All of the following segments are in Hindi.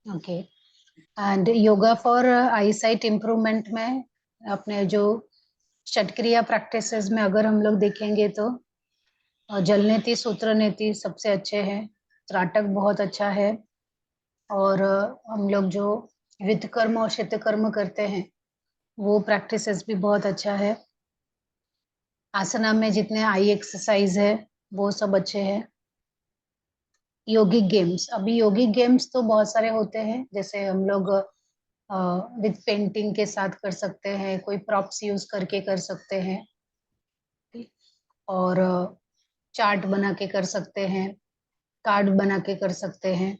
Okay. And yoga for I site improvement में अपने जो षटक्रिया प्रैक्टिसेस में अगर हम लोग देखेंगे तो जल नीति, सूत्र नीति सबसे अच्छे हैं, त्राटक बहुत अच्छा है, और हम लोग जो वित्त कर्म और शित कर्म करते हैं वो प्रैक्टिसेस भी बहुत अच्छा है। आसना में जितने आई एक्सरसाइज है वो सब अच्छे हैं। योगिक गेम्स, अभी योगिक गेम्स तो बहुत सारे होते हैं, जैसे हम लोग विद पेंटिंग के साथ कर सकते हैं, कोई प्रॉप्स यूज करके कर सकते हैं, और चार्ट बना के कर सकते हैं, कार्ड बना के कर सकते हैं।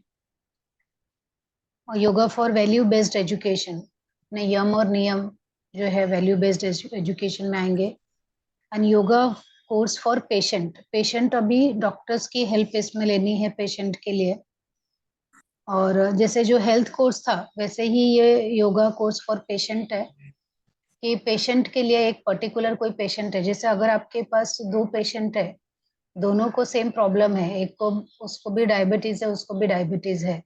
और yoga for value based education में यम और नियम जो है वैल्यू बेस्ड एजुकेशन में आएंगे। And yoga course for patient, patient अभी डॉक्टर्स की हेल्प इसमें लेनी है पेशेंट के लिए, और जैसे जो हेल्थ कोर्स था वैसे ही ये योगा कोर्स फॉर पेशेंट है, कि पेशेंट के लिए एक पर्टिकुलर कोई पेशेंट है, जैसे अगर आपके पास दो पेशेंट है, दोनों को सेम प्रॉब्लम है, एक को उसको भी डायबिटीज है, उसको भी डायबिटीज है,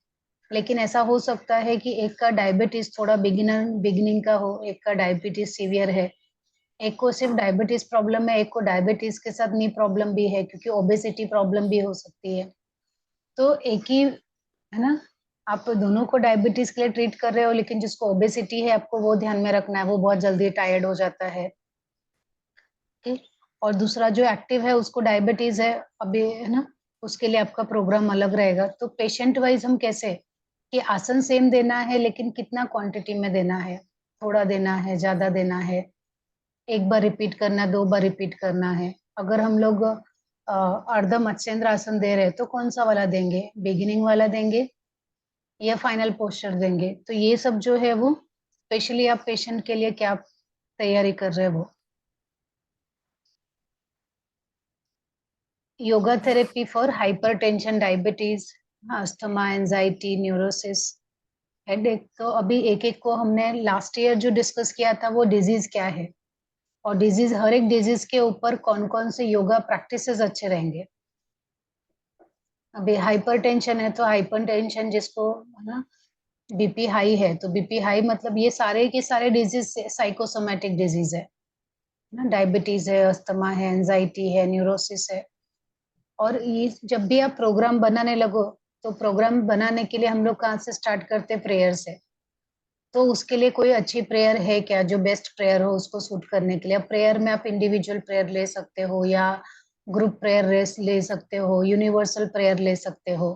लेकिन ऐसा हो सकता है कि एक का डायबिटीज थोड़ा बिगिनिंग का हो, एक का डायबिटीज सीवियर है, एक को सिर्फ डायबिटीज प्रॉब्लम है, एक को डायबिटीज के साथ नी प्रॉब्लम भी है, क्योंकि ओबेसिटी प्रॉब्लम भी हो सकती है। तो एक ही है ना, आप दोनों को डायबिटीज के लिए ट्रीट कर रहे हो, लेकिन जिसको ओबेसिटी है आपको वो ध्यान में रखना है, वो बहुत जल्दी टायर्ड हो जाता है। ठीक। और दूसरा जो एक्टिव है उसको डायबिटीज है अभी, है ना, उसके लिए आपका प्रोग्राम अलग रहेगा। तो पेशेंट वाइज हम कैसे कि आसन सेम देना है, लेकिन कितना क्वांटिटी में देना है, थोड़ा देना है, ज्यादा देना है, एक बार रिपीट करना, दो बार रिपीट करना है। अगर हम लोग अर्ध मत्स्येंद्र आसन दे रहे हैं तो कौन सा वाला देंगे, बिगिनिंग वाला देंगे या फाइनल पोस्चर देंगे, तो ये सब जो है वो स्पेशली आप पेशेंट के लिए क्या तैयारी कर रहे हो। Yoga therapy for hypertension, diabetes, asthma, anxiety, neurosis, headache, तो अभी एक एक को हमने लास्ट ईयर जो डिस्कस किया था वो डिजीज क्या है, और डिजीज, हर एक डिजीज के ऊपर कौन कौन से योगा प्रैक्टिसेस अच्छे रहेंगे। अभी हाइपरटेंशन है तो हाइपरटेंशन जिसको, है ना, बीपी हाई है तो बीपी हाई, मतलब ये सारे के सारे डिजीज साइकोसोमेटिक डिजीज है ना, डायबिटीज है, अस्थमा है, एंजाइटी है, न्यूरोसिस है। और ये जब भी आप प्रोग्राम बनाने लगो, तो प्रोग्राम बनाने के लिए हम लोग कहाँ से स्टार्ट करते हैं, प्रेयर से। तो उसके लिए कोई अच्छी प्रेयर है क्या, जो बेस्ट प्रेयर हो उसको सूट करने के लिए। अब प्रेयर में आप इंडिविजुअल प्रेयर ले सकते हो या ग्रुप प्रेयर ले सकते हो, यूनिवर्सल प्रेयर ले सकते हो,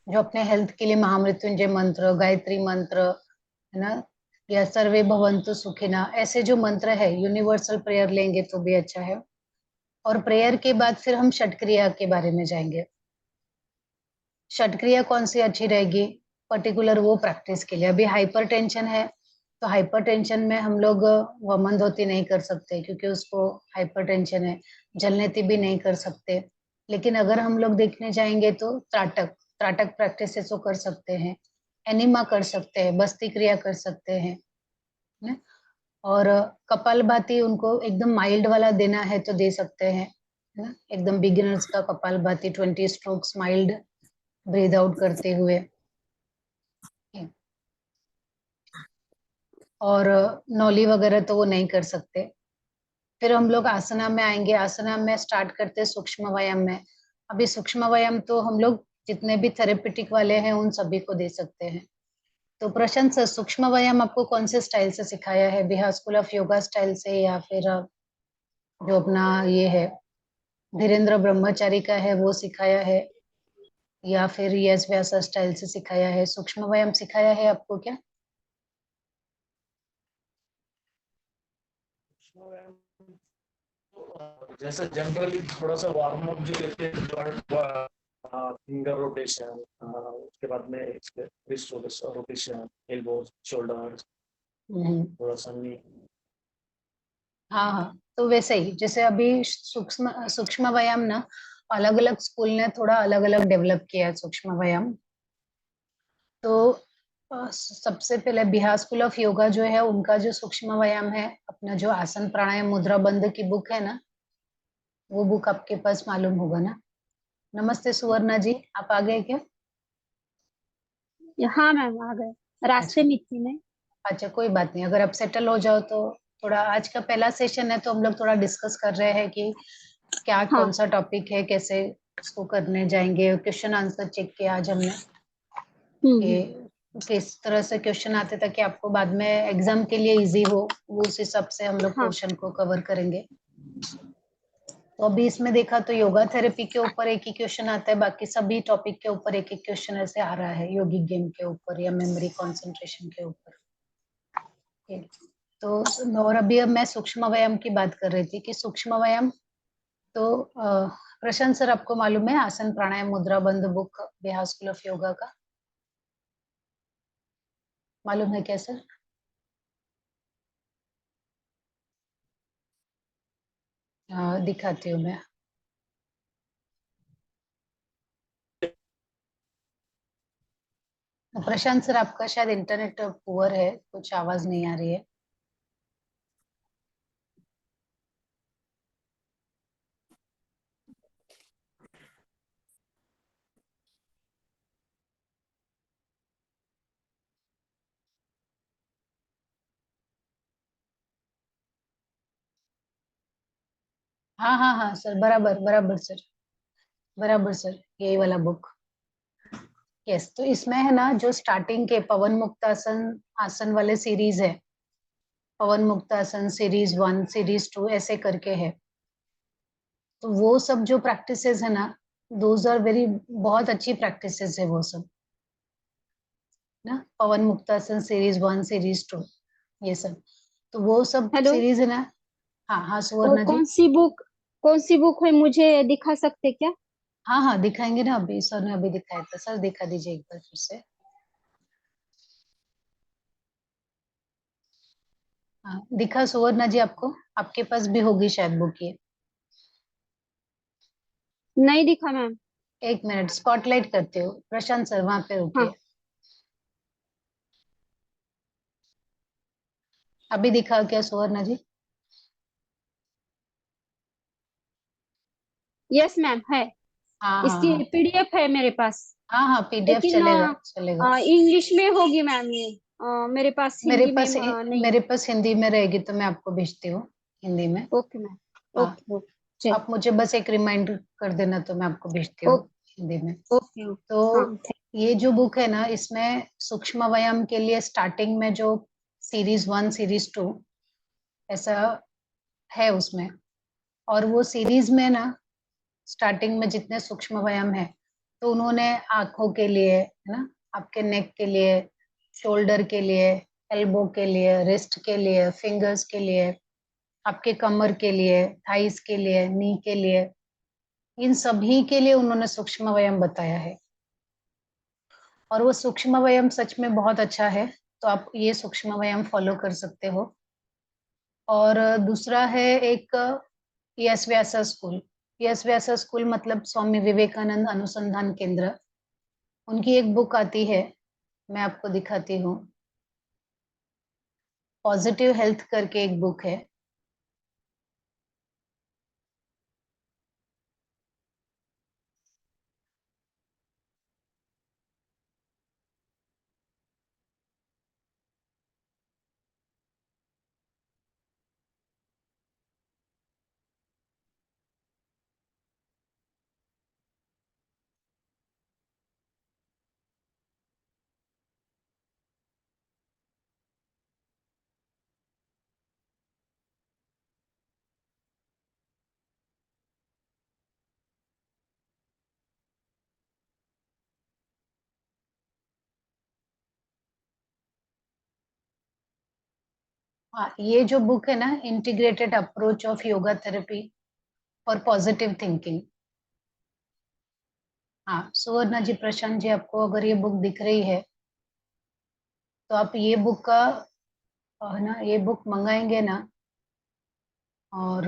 जो अपने हेल्थ के लिए महामृत्युंजय मंत्र, गायत्री मंत्र, है ना, या सर्वे भवन्तु सुखिना, ऐसे जो मंत्र है यूनिवर्सल प्रेयर लेंगे तो भी अच्छा है। और प्रेयर के बाद फिर हम षटक्रिया के बारे में जाएंगे। षटक्रिया कौन सी अच्छी रहेगी पर्टिकुलर वो प्रैक्टिस के लिए। अभी हाइपरटेंशन है तो हाइपरटेंशन में हम लोग वमन धोती नहीं कर सकते क्योंकि उसको हाइपरटेंशन है, जलनेती भी नहीं कर सकते। लेकिन अगर हम लोग देखने जाएंगे तो त्राटक, त्राटक प्रैक्टिसेस को कर सकते हैं, एनिमा कर सकते हैं, बस्ती क्रिया कर सकते हैं, है? और कपालभाति उनको एकदम माइल्ड वाला देना है तो दे सकते हैं, है ना, एकदम बिगिनर्स का kapalbhati 20 strokes mild breathe out करते हुए। और नौली वगैरह तो वो नहीं कर सकते। फिर हम लोग आसना में आएंगे, आसना में स्टार्ट करते हैं सूक्ष्म व्यायाम में। अभी सूक्ष्म व्यायाम तो हम लोग जितने भी थेरेपेटिक वाले हैं उन सभी को दे सकते हैं। तो प्रशांत सर, सूक्ष्म व्यायाम आपको कौन से स्टाइल से सिखाया है, Bihar school of yoga style से, या फिर जो अपना ये है धीरेन्द्र ब्रह्मचारी का है वो सिखाया है, या फिर यश व्यासा स्टाइल से सिखाया है, सूक्ष्म व्यायाम सिखाया है आपको क्या? जैसे जनरली थोड़ा सा वार्म अप जो लेते हैं, फिंगर रोटेशन, उसके बाद में रिस्ट रोटेशन, एल्बो, शोल्डर, हम्म। थोड़ा सा नी। हाँ हाँ, तो वैसे ही जैसे अभी सूक्ष्म सूक्ष्म व्यायाम ना, अलग अलग स्कूल ने थोड़ा अलग अलग डेवलप किया है सूक्ष्म व्यायाम। तो सबसे पहले बिहार स्कूल ऑफ योगा जो है उनका जो सूक्ष्म व्यायाम है, अपना जो आसन प्राणायाम मुद्रा बंद की बुक है ना, वो बुक आपके पास मालूम होगा ना। नमस्ते सुवर्णा जी, आप आ गए क्या? हाँ मैम, आ गए, रास्ते अच्छा में थी मैं। अच्छा, कोई बात नहीं, अगर आप सेटल हो जाओ तो थोड़ा, आज का पहला सेशन है तो हम लोग थोड़ा डिस्कस कर रहे हैं कि क्या हाँ। कौन सा टॉपिक है, कैसे उसको करने जाएंगे। क्वेश्चन आंसर चेक किया आज हमने हम्म। कि किस तरह से क्वेश्चन आते ताकि आपको बाद में एग्जाम के लिए इजी हो, वो उस हिसाब से हम लोग हाँ। क्वेश्चन को कवर करेंगे। तो अभी इसमें देखा तो योगा थेरेपी के ऊपर एक ही क्वेश्चन आता है, बाकी सभी टॉपिक के ऊपर एक एक क्वेश्चन ऐसे आ रहा है, योगिक गेम के ऊपर या मेमोरी कंसंट्रेशन के ऊपर। ठीक। तो और अभी अब मैं सूक्ष्म व्यायाम की बात कर रही थी कि सूक्ष्म व्यायाम तो प्रशांत सर, आपको मालूम है आसन प्राणायाम मुद्रा बंद book Bihar school of yoga का, मालूम है क्या सर? दिखाती हूँ मैं। प्रशांत सर, आपका शायद इंटरनेट पुअर है, कुछ आवाज नहीं आ रही है। हाँ हाँ हाँ सर, बराबर बराबर सर, बराबर सर, यही वाला बुक। यस, तो इसमें है ना जो स्टार्टिंग के पवन मुक्त आसन आसन वाले सीरीज है, पवन मुक्त आसन सीरीज 1 सीरीज 2 ऐसे करके है। तो वो सब जो प्रैक्टिसेस है ना, दोज आर वेरी, बहुत अच्छी प्रैक्टिसेस है वो सब ना। पवन मुक्तासन सीरीज 1 सीरीज 2 ये सब, तो वो सब हेलो। सीरीज है ना। हाँ हाँ वो सुवर्णा जी। कौन सी बुक है, मुझे दिखा सकते क्या? हाँ हाँ दिखाएंगे ना, अभी सर ने अभी दिखाया था, सर दिखा दीजिए एक बार फिर से। हाँ दिखा सुवर्णा जी आपको, आपके पास भी होगी शायद बुक ये। नहीं दिखा मैम। एक मिनट स्पॉटलाइट करते हो, प्रशांत सर वहां पे हाँ। रुकिए। अभी दिखा क्या सुवर्णा जी? यस मैम, है। हाँ हाँ इसकी हाँ पीडीएफ है मेरे पास। हाँ हाँ, पीडीएफ लेकिन चलेगा चलेगा। इंग्लिश में होगी मैम ये। मेरे पास मेरे हिंदी में पास नहीं। मेरे पास हिंदी में रहेगी तो मैं आपको भेजती हूँ हिंदी में। Okay ma'am. हाँ, ओके ओके। चल। आप मुझे बस एक रिमाइंड कर देना तो मैं आपको भेजती हूँ हिंदी में। Okay okay. तो हाँ। ये जो बुक है ना, इसमें सूक्ष्म व्यायाम के लिए स्टार्टिंग में जो सीरीज 1 सीरीज 2 ऐसा है उसमें, और वो सीरीज में ना स्टार्टिंग में जितने सूक्ष्म व्यायाम है, तो उन्होंने आंखों के लिए है ना, आपके नेक के लिए, शोल्डर के लिए, एल्बो के लिए, रिस्ट के लिए, फिंगर्स के लिए, आपके कमर के लिए, थाइस के लिए, नी के लिए, इन सभी के लिए उन्होंने सूक्ष्म व्यायाम बताया है। और वो सूक्ष्म व्यायाम सच में बहुत अच्छा है, तो आप ये सूक्ष्म व्यायाम फॉलो कर सकते हो। और दूसरा है एक yes Vyasa school. Yes Vyasa school मतलब स्वामी विवेकानंद अनुसंधान केंद्र, उनकी एक बुक आती है, मैं आपको दिखाती हूँ। पॉजिटिव हेल्थ करके एक बुक है। हाँ, ये जो बुक है ना, integrated approach of yoga therapy और पॉजिटिव थिंकिंग। हाँ सुवर्णा जी, प्रशांत जी, आपको अगर ये बुक दिख रही है तो आप ये बुक का है ना, ये बुक मंगाएंगे ना, और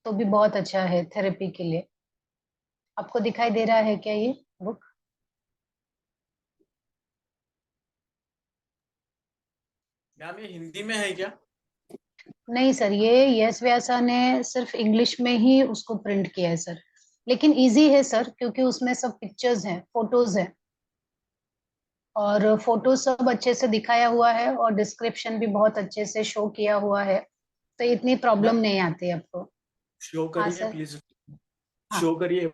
तो भी बहुत अच्छा है थेरेपी के लिए। आपको दिखाई दे रहा है क्या ये बुक? मैम ये हिंदी में है क्या? नहीं सर, ये यश व्यासा ने सिर्फ इंग्लिश में ही उसको प्रिंट किया है सर, लेकिन इजी है सर, क्योंकि उसमें सब पिक्चर्स हैं, फोटोज हैं। और फोटो सब अच्छे से दिखाया हुआ है और डिस्क्रिप्शन भी बहुत अच्छे से शो किया हुआ है, तो इतनी प्रॉब्लम मैम नहीं आती आपको। शो हाँ करिए सर। प्लीज, हाँ, शो करिए।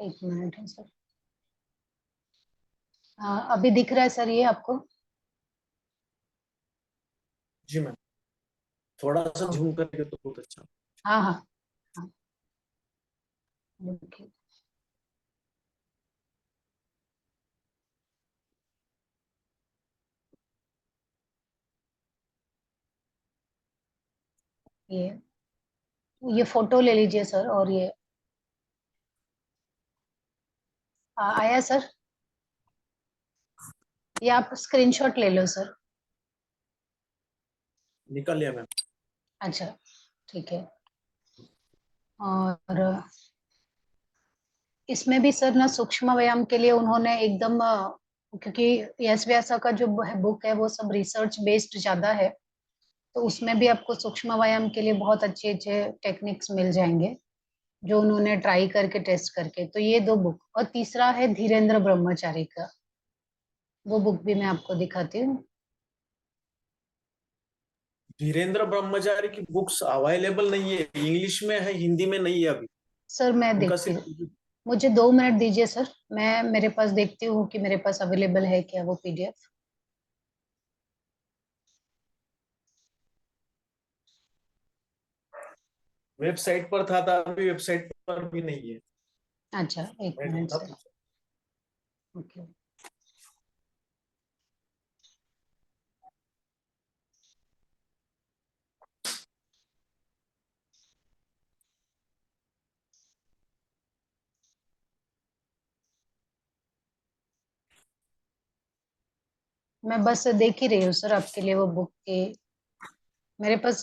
एक मिनट है सर। हाँ, अभी दिख रहा है सर ये आपको? जी मैम, थोड़ा सा हाँ जूम करके तो बहुत अच्छा। हाँ हाँ हाँ, ओके। ये फोटो ले लीजिए सर, और ये आया सर? ये आप स्क्रीनशॉट ले लो सर। निकल लिया मैम। अच्छा, ठीक है। और इसमें भी सर ना सूक्ष्म व्यायाम के लिए उन्होंने एकदम क्योंकि यश व्यासा का जो बुक है वो सब रिसर्च बेस्ड ज्यादा है, तो उसमें भी आपको सूक्ष्म व्यायाम के लिए बहुत अच्छे अच्छे टेक्निक्स मिल जाएंगे जो उन्होंने ट्राई करके टेस्ट करके। तो ये दो बुक, और तीसरा है धीरेन्द्र ब्रह्मचारी का, वो बुक भी मैं आपको दिखाती हूँ। धीरेन्द्र ब्रह्मचारी की बुक्स अवेलेबल नहीं है, इंग्लिश में है, हिंदी में नहीं है अभी। सर मैं उनका देखती हूँ, सिर्फ मुझे 2 मिनट दीजिए सर, मैं मेरे पास देखती हूँ कि मेरे पास अवेलेबल है क्या वो पीडीएफ। वेबसाइट पर था अभी वेबसाइट पर भी नहीं है। अच्छा, एक मैं मिनट ढूंढा सर। पूछा। ओके। मैं बस देख ही रही हूँ सर आपके लिए वो बुक के, मेरे पास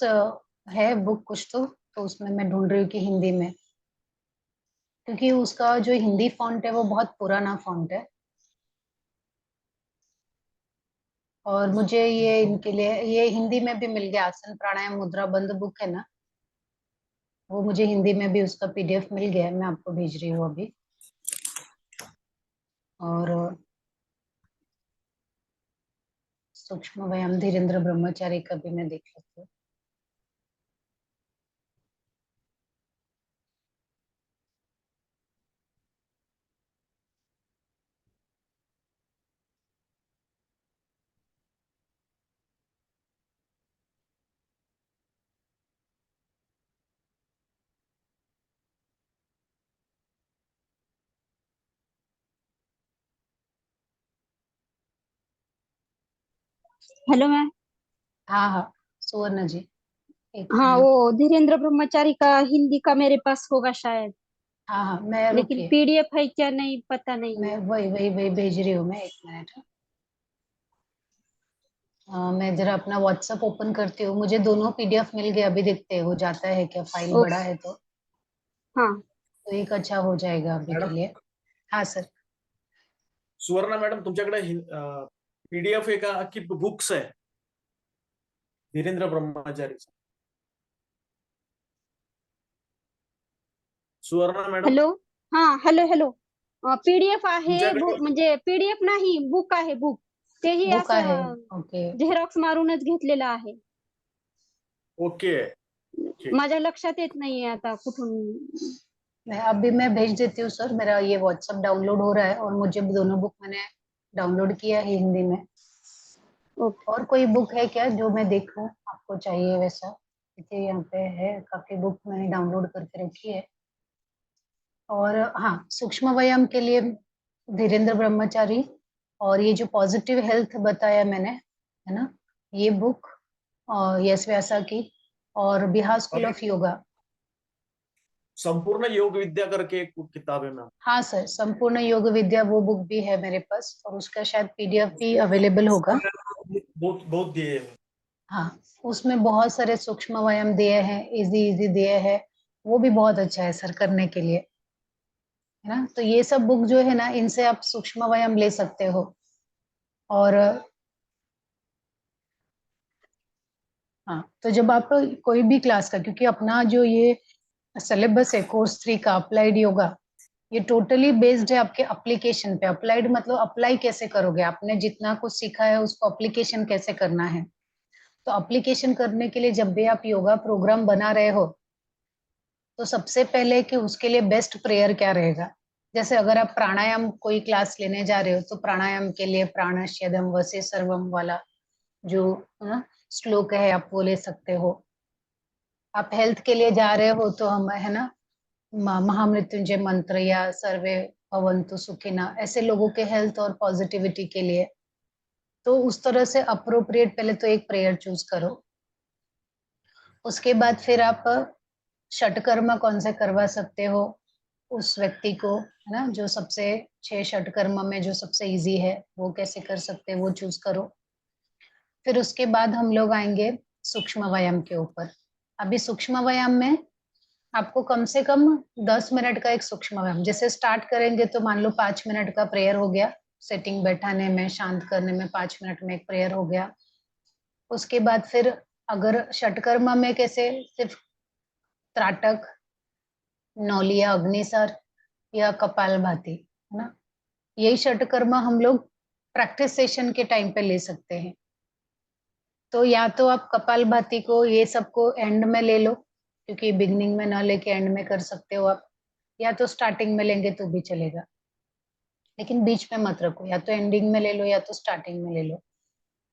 है बुक कुछ तो उसमें मैं ढूंढ रही हूँ कि हिंदी में, क्योंकि उसका जो हिंदी फॉन्ट है वो बहुत पुराना फॉन्ट है, और मुझे ये इनके लिए ये हिंदी में भी मिल गया, आसन प्राणायाम मुद्रा बंद बुक है ना, वो मुझे हिंदी में भी उसका पीडीएफ मिल गया है, मैं आपको भेज रही हूँ अभी। और सूक्ष्म व्यायाम धीरेन्द्र ब्रह्मचारी का भी मैं देख लेती हूँ। Hello ma'am. हाँ हाँ, सुवर्ण जी, एक हाँ, मिनट। वो धीरेन्द्र ब्रह्मचारी का हिंदी का मेरे पास होगा शायद, हाँ हाँ, मैं लेकिन रुकिए, पीडीएफ है क्या नहीं पता नहीं मैं है। वही वही वही भेज रही हूँ, मैं एक मिनट। मैं जरा अपना व्हाट्सएप ओपन करती हूँ, मुझे दोनों पीडीएफ मिल गए, अभी देखते हैं हो जाता है क्या, फाइल ओ, बड़ा है हाँ। तो एक अच्छा हो जाएगा अभी के मॅडम लिए। हाँ सर। सुवर्णा मॅडम तुमच्याकडे पीडीएफ आहे का की बुक्स आहे धीरेन्द्र ब्रह्मचारी? सुवर्णा मॅडम हॅलो. हाँ, हॅलो हॅलो. पीडीएफ आहे, तुमच्याकडे म्हणजे पीडीएफ नाही, बुक आहे, बुक. तेही बुक आहे, असं ओके। झेरॉक्स मारूनच घेतलेलं आहे. ओके ठीक। माझ्या लक्षात येत नाहीये आता कुठून. मैं भेज देती हूँ सर, मेरा ये व्हाट्सएप डाउनलोड हो रहा है, और मुझे दोनों बुक मैंने डाउनलोड किया है हिंदी में। ओके. और कोई बुक है क्या जो मैं देखूं, आपको चाहिए वैसा? देखिए यहाँ पे है, काफी बुक मैंने डाउनलोड करके रखी है। और हाँ, सूक्ष्म व्यायाम के लिए धीरेन्द्र ब्रह्मचारी, और ये जो पॉजिटिव हेल्थ बताया मैंने, है ना, ये बुक, और यश व्यासा की, और बिहार और स्कूल ऑफ योगा। संपूर्ण योग विद्या करके एक किताब है मैम। हाँ सर, संपूर्ण योग विद्या वो बुक भी है मेरे पास, और उसका शायद पीडीएफ भी अवेलेबल होगा। बहुत बहुत दिए हैं। हाँ, उसमें बहुत सारे सूक्ष्म व्यायाम दिए हैं, इजी इजी दिए हैं, वो भी बहुत अच्छा है सर करने के लिए, है ना। तो ये सब बुक जो है ना, इनसे आप सूक्ष्म व्यायाम ले सकते हो। और हाँ, तो जब आप कोई भी क्लास का, क्योंकि अपना जो ये सिलेबस है कोर्स 3 का अप्लाइड योगा, ये टोटली बेस्ड है आपके एप्लीकेशन पे। अप्लाइड मतलब अप्लाई कैसे करोगे, आपने जितना कुछ सीखा है उसको एप्लीकेशन कैसे करना है। तो एप्लीकेशन करने के लिए जब भी आप योगा प्रोग्राम बना रहे हो, तो सबसे पहले कि उसके लिए बेस्ट प्रेयर क्या रहेगा। जैसे अगर आप प्राणायाम कोई क्लास लेने जा रहे हो, तो प्राणायाम के लिए प्राणश्यदम वसे सर्वम वाला जो श्लोक है आप वो ले सकते हो। आप हेल्थ के लिए जा रहे हो तो हम है ना महामृत्युंजय मंत्र या सर्वे भवन्तु सुखिना, ऐसे लोगों के हेल्थ और पॉजिटिविटी के लिए। तो उस तरह से अप्रोप्रिएट पहले तो एक प्रेयर चूज करो। उसके बाद फिर आप षटकर्म कौन से करवा सकते हो उस व्यक्ति को, है ना, जो सबसे 6 षटकर्म में जो सबसे इजी है वो कैसे कर सकते हैं वो चूज करो। फिर उसके बाद हम लोग आएंगे सूक्ष्म व्यायाम के ऊपर। अभी सूक्ष्म व्यायाम में आपको कम से कम 10 मिनट का एक सूक्ष्म व्यायाम, जैसे स्टार्ट करेंगे तो मान लो 5 मिनट का प्रेयर हो गया, सेटिंग बैठाने में शांत करने में 5 मिनट में एक प्रेयर हो गया। उसके बाद फिर अगर षटकर्म में कैसे सिर्फ त्राटक, नौलिया, अग्निसर या कपालभाति, है ना, यही षटकर्म हम लोग प्रैक्टिस सेशन के टाइम पे ले सकते हैं। तो या तो आप कपालभाति को ये सबको एंड में ले लो, क्योंकि बिगनिंग में ना लेके एंड में कर सकते हो आप, या तो स्टार्टिंग में लेंगे तो भी चलेगा, लेकिन बीच में मत रखो, या तो एंडिंग में ले लो या तो स्टार्टिंग में ले लो।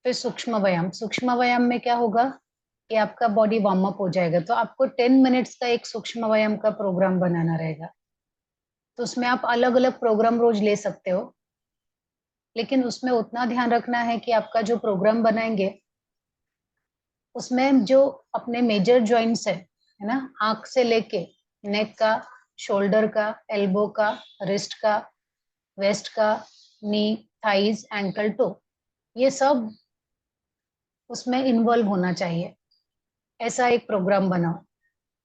फिर सूक्ष्म व्यायाम, सूक्ष्म व्यायाम में क्या होगा कि आपका बॉडी वार्म अप हो जाएगा। तो आपको 10 मिनट्स का एक सूक्ष्म व्यायाम का प्रोग्राम बनाना रहेगा। तो उसमें आप अलग अलग प्रोग्राम रोज ले सकते हो, लेकिन उसमें उतना ध्यान रखना है कि आपका जो प्रोग्राम बनाएंगे उसमें जो अपने मेजर जॉइंट्स है ना, आंख से लेके नेक का, शोल्डर का, एल्बो का, रिस्ट का, वेस्ट का, नी, थाइज, एंकल, टो, ये सब उसमें इन्वॉल्व होना चाहिए। ऐसा एक प्रोग्राम बनाओ।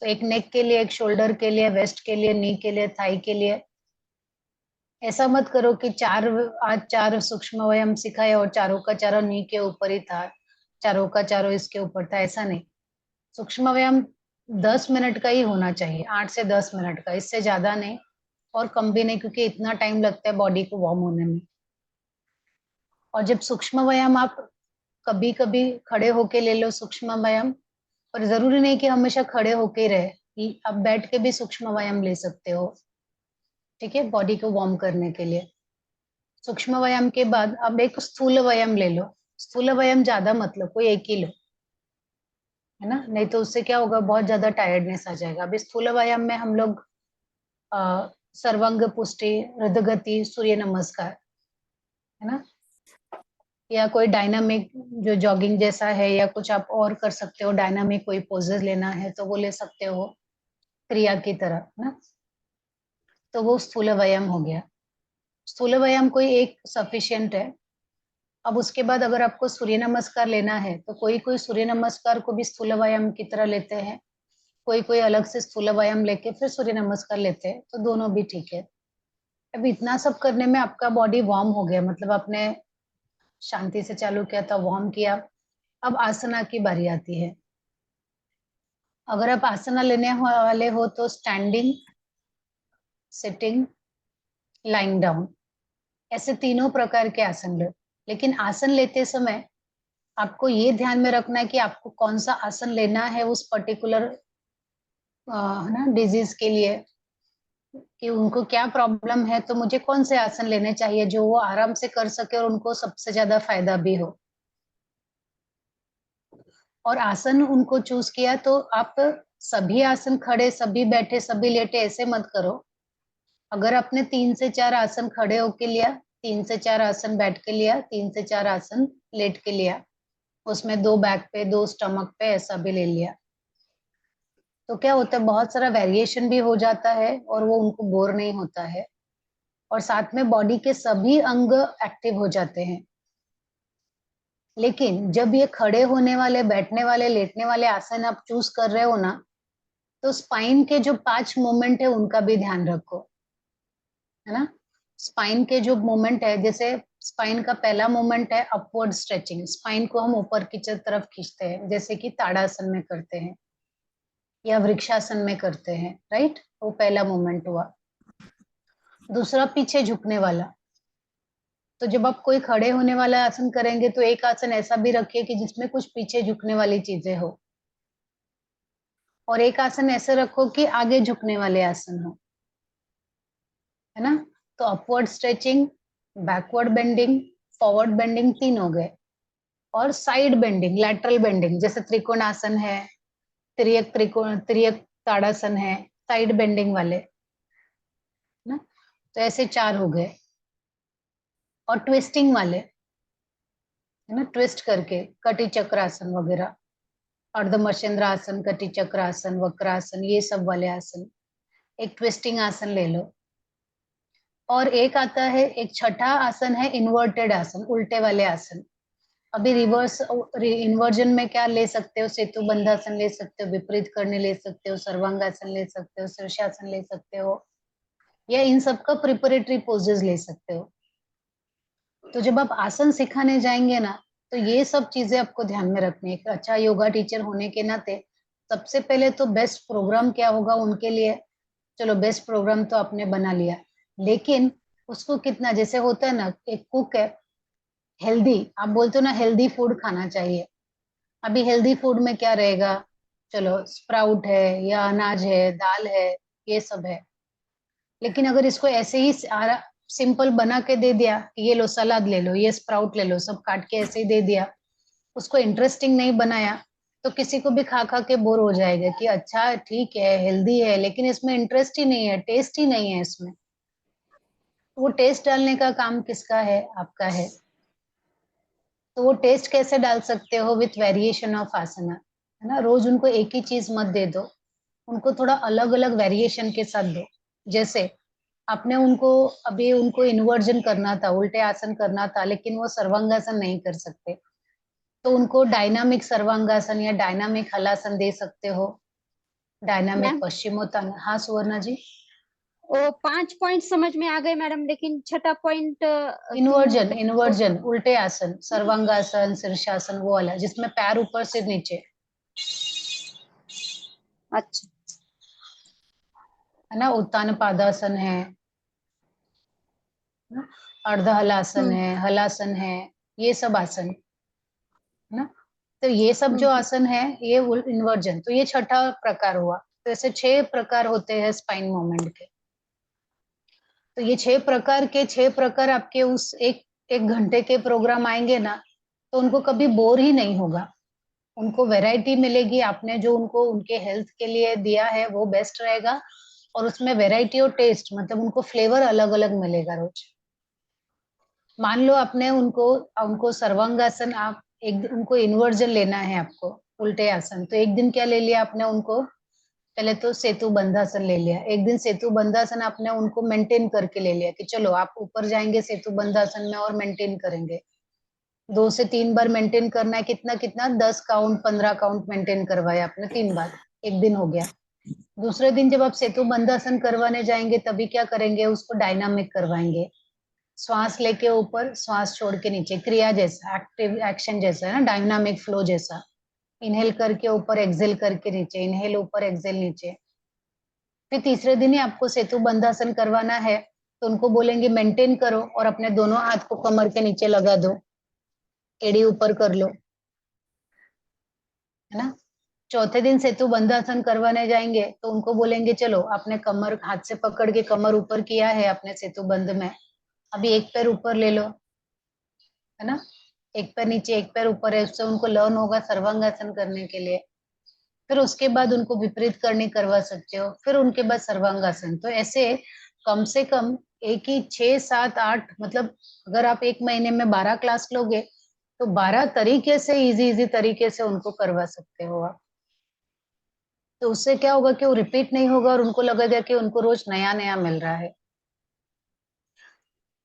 तो एक नेक के लिए, एक शोल्डर के लिए, वेस्ट के लिए, नी के लिए, थाई के लिए। ऐसा मत करो कि आज 4 सूक्ष्म व्यायाम सिखाए और चारों का चारों नी के ऊपर ही था, चारों का चारों इसके ऊपर था, ऐसा नहीं। सूक्ष्म व्यायाम 10 मिनट का ही होना चाहिए, 8 से 10 मिनट का, इससे ज्यादा नहीं और कम भी नहीं, क्योंकि इतना टाइम लगता है बॉडी को वार्म होने में। और जब सूक्ष्म व्यायाम आप कभी कभी खड़े होके ले लो सूक्ष्म व्यायाम, और जरूरी नहीं कि हमेशा खड़े होके रहे, आप बैठ के भी सूक्ष्म व्यायाम ले सकते हो, ठीक है, बॉडी को वार्म करने के लिए। सूक्ष्म व्यायाम के बाद अब एक स्थूल व्यायाम ले लो। स्थूल व्यायाम ज्यादा मतलब कोई एक ही लो, है ना, नहीं तो उससे क्या होगा, बहुत ज्यादा टायर्डनेस आ जाएगा। अभी स्थूल व्यायाम में हम लोग सर्वांग पुष्टि, हृदगति, सूर्य नमस्कार, है ना, या कोई डायनामिक जो जॉगिंग जैसा है, या कुछ आप और कर सकते हो, डायनामिक कोई पोजेस लेना है तो वो ले सकते हो क्रिया की तरह, है ना। तो वो स्थूल व्यायाम हो गया। स्थूल व्यायाम कोई एक सफिशियंट है। अब उसके बाद अगर आपको सूर्य नमस्कार लेना है तो कोई कोई सूर्य नमस्कार को भी स्थूल व्यायाम की तरह लेते हैं, कोई कोई अलग से स्थूल व्यायाम लेके फिर सूर्य नमस्कार लेते हैं, तो दोनों भी ठीक है। अब इतना सब करने में आपका बॉडी वार्म हो गया, मतलब आपने शांति से चालू किया था, वार्म किया। अब आसना की बारी आती है। अगर आप आसना लेने वाले हो तो स्टैंडिंग, सिटिंग, लाइंग डाउन, ऐसे तीनों प्रकार के आसन लो। लेकिन आसन लेते समय आपको ये ध्यान में रखना है कि आपको कौन सा आसन लेना है उस पर्टिकुलर है ना डिजीज के लिए, कि उनको क्या प्रॉब्लम है, तो मुझे कौन से आसन लेने चाहिए जो वो आराम से कर सके और उनको सबसे ज्यादा फायदा भी हो। और आसन उनको चूज किया तो आप सभी आसन, खड़े, सभी बैठे, सभी लेटे, ऐसे मत करो। अगर आपने 3 से 4 आसन खड़े होके लिया, 3 से 4 आसन बैठ के लिया, 3 से 4 आसन लेट के लिया, उसमें 2 बैक पे, 2 स्टमक पे, ऐसा भी ले लिया, तो क्या होता है, बहुत सारा वेरिएशन भी हो जाता है और वो उनको बोर नहीं होता है, और साथ में बॉडी के सभी अंग एक्टिव हो जाते हैं। लेकिन जब ये खड़े होने वाले, बैठने वाले, लेटने वाले आसन आप चूज कर रहे हो ना, तो स्पाइन के जो 5 मूवमेंट है उनका भी ध्यान रखो, है ना। स्पाइन के जो मूवमेंट है, जैसे स्पाइन का पहला मूवमेंट है अपवर्ड स्ट्रेचिंग, स्पाइन को हम ऊपर की तरफ खींचते हैं, जैसे कि ताड़ासन में करते हैं या वृक्षासन में करते हैं, राइट। वो पहला मूवमेंट हुआ। दूसरा पीछे झुकने वाला, तो जब आप कोई खड़े होने वाला आसन करेंगे तो एक आसन ऐसा भी रखिए कि जिसमें कुछ पीछे झुकने वाली चीजें हो, और एक आसन ऐसे रखो कि आगे झुकने वाले आसन हो, है ना। तो upward stretching, backward bending, forward bending 3 हो गए, और साइड बेंडिंग, लैटरल बेंडिंग, जैसे त्रिकोणासन है, तिर्यक ताड़ासन है, साइड बेंडिंग वाले ना। तो ऐसे 4 हो गए। और ट्विस्टिंग वाले, है ना, ट्विस्ट करके कटी चक्रासन वगैरह, अर्धमर्शेंद्रासन, कटी चक्रासन, वक्रासन, ये सब वाले आसन, एक ट्विस्टिंग आसन ले लो। और एक आता है, एक छठा आसन है इन्वर्टेड आसन, उल्टे वाले आसन। अभी रिवर्स इन्वर्जन में क्या ले सकते हो, सेतु बंधासन ले सकते हो, विपरीत करने ले सकते हो, सर्वांगासन ले सकते हो, शीर्षासन ले सकते हो, या इन सब का प्रिपरेटरी पोजेस ले सकते हो। तो जब आप आसन सिखाने जाएंगे ना, तो ये सब चीजें आपको ध्यान में रखनी है। एक अच्छा योगा टीचर होने के नाते सबसे पहले तो बेस्ट प्रोग्राम क्या होगा उनके लिए, चलो बेस्ट प्रोग्राम तो आपने बना लिया, लेकिन उसको कितना, जैसे होता है ना, एक कुक है, हेल्दी, आप बोलते हो ना हेल्दी फूड खाना चाहिए। अभी हेल्दी फूड में क्या रहेगा, चलो स्प्राउट है या अनाज है, दाल है, ये सब है। लेकिन अगर इसको ऐसे ही सिंपल बना के दे दिया कि ये लो सलाद ले लो, ये स्प्राउट ले लो, सब काट के ऐसे ही दे दिया, उसको इंटरेस्टिंग नहीं बनाया, तो किसी को भी खा खा के बोर हो जाएगा कि अच्छा ठीक है हेल्दी है, लेकिन इसमें इंटरेस्ट ही नहीं है, टेस्ट ही नहीं है इसमें। वो टेस्ट डालने का काम किसका है, आपका है। तो वो टेस्ट कैसे डाल सकते हो, विथ वेरिएशन ऑफ आसना, है ना। रोज उनको एक ही चीज मत दे दो, उनको थोड़ा अलग अलग वेरिएशन के साथ दो। जैसे आपने उनको, अभी उनको इन्वर्जन करना था, उल्टे आसन करना था, लेकिन वो सर्वांगासन नहीं कर सकते, तो उनको डायनामिक सर्वांगासन या डायनामिक हलासन दे सकते हो, डायनामिक मैम पश्चिमोत्तान। हाँ सुवर्णा जी। वो 5 पॉइंट समझ में आ गए मैडम, लेकिन छठा पॉइंट इन्वर्जन, इन्वर्जन उल्टे आसन, सर्वांगासन, शीर्षासन, वो वाला जिसमें पैर ऊपर से नीचे, अच्छा है ना। उत्तान पादासन है ना, अर्ध हलासन है, हलासन है, ये सब आसन, है ना। तो ये सब जो आसन है ये इन्वर्जन, तो ये छठा प्रकार हुआ। तो ऐसे 6 प्रकार होते हैं स्पाइन मूवमेंट के। तो ये 6 प्रकार के 6 प्रकार आपके उस एक घंटे के प्रोग्राम आएंगे ना, तो उनको कभी बोर ही नहीं होगा, उनको वैरायटी मिलेगी। आपने जो उनको उनके हेल्थ के लिए दिया है वो बेस्ट रहेगा, और उसमें वैरायटी और टेस्ट, मतलब उनको फ्लेवर अलग अलग मिलेगा रोज। मान लो आपने उनको उनको सर्वांगासन, आप एक उनको इन्वर्जन लेना है आपको, उल्टे आसन, तो एक दिन क्या ले लिया आपने उनको, पहले तो सेतु बंधासन ले लिया, एक दिन सेतु बंधासन आपने उनको मेंटेन करके ले लिया कि चलो आप ऊपर जाएंगे सेतु बंधासन में और मेंटेन करेंगे। 2 से 3 बार मेंटेन करना है, कितना कितना 10 काउंट 15 काउंट मेंटेन करवाया आपने 3 बार, एक दिन हो गया। दूसरे दिन जब आप सेतु बंधासन करवाने जाएंगे तभी क्या करेंगे, उसको डायनामिक करवाएंगे, श्वास लेके ऊपर, श्वास छोड़ के नीचे, क्रिया जैसा, एक्टिव एक्शन जैसा, है ना, डायनामिक फ्लो जैसा। इनहेल करके ऊपर, एक्सेल करके नीचे, इनहेल ऊपर, एक्सेल नीचे। फिर तीसरे दिन ही आपको सेतु बंधासन करवाना है, तो उनको बोलेंगे मेंटेन करो और अपने दोनों हाथ को कमर के नीचे लगा दो, एड़ी ऊपर कर लो, है ना। चौथे दिन सेतु बंधासन करवाने जाएंगे तो उनको बोलेंगे चलो आपने कमर हाथ से पकड़ के कमर ऊपर किया है अपने सेतु बंध में, अभी एक पैर ऊपर ले लो, है ना, एक पैर नीचे एक पैर ऊपर है, उससे उनको लर्न होगा सर्वांगासन करने के लिए। फिर उसके बाद उनको विपरीत करनी करवा सकते हो, फिर उनके बाद सर्वांगासन। तो ऐसे कम से कम एक ही 6 7 8, मतलब अगर आप एक महीने में 12 क्लास लोगे तो 12 तरीके से इजी इजी तरीके से उनको करवा सकते हो आप। तो उससे क्या होगा कि वो रिपीट नहीं होगा और उनको लगेगा कि उनको रोज नया नया मिल रहा है।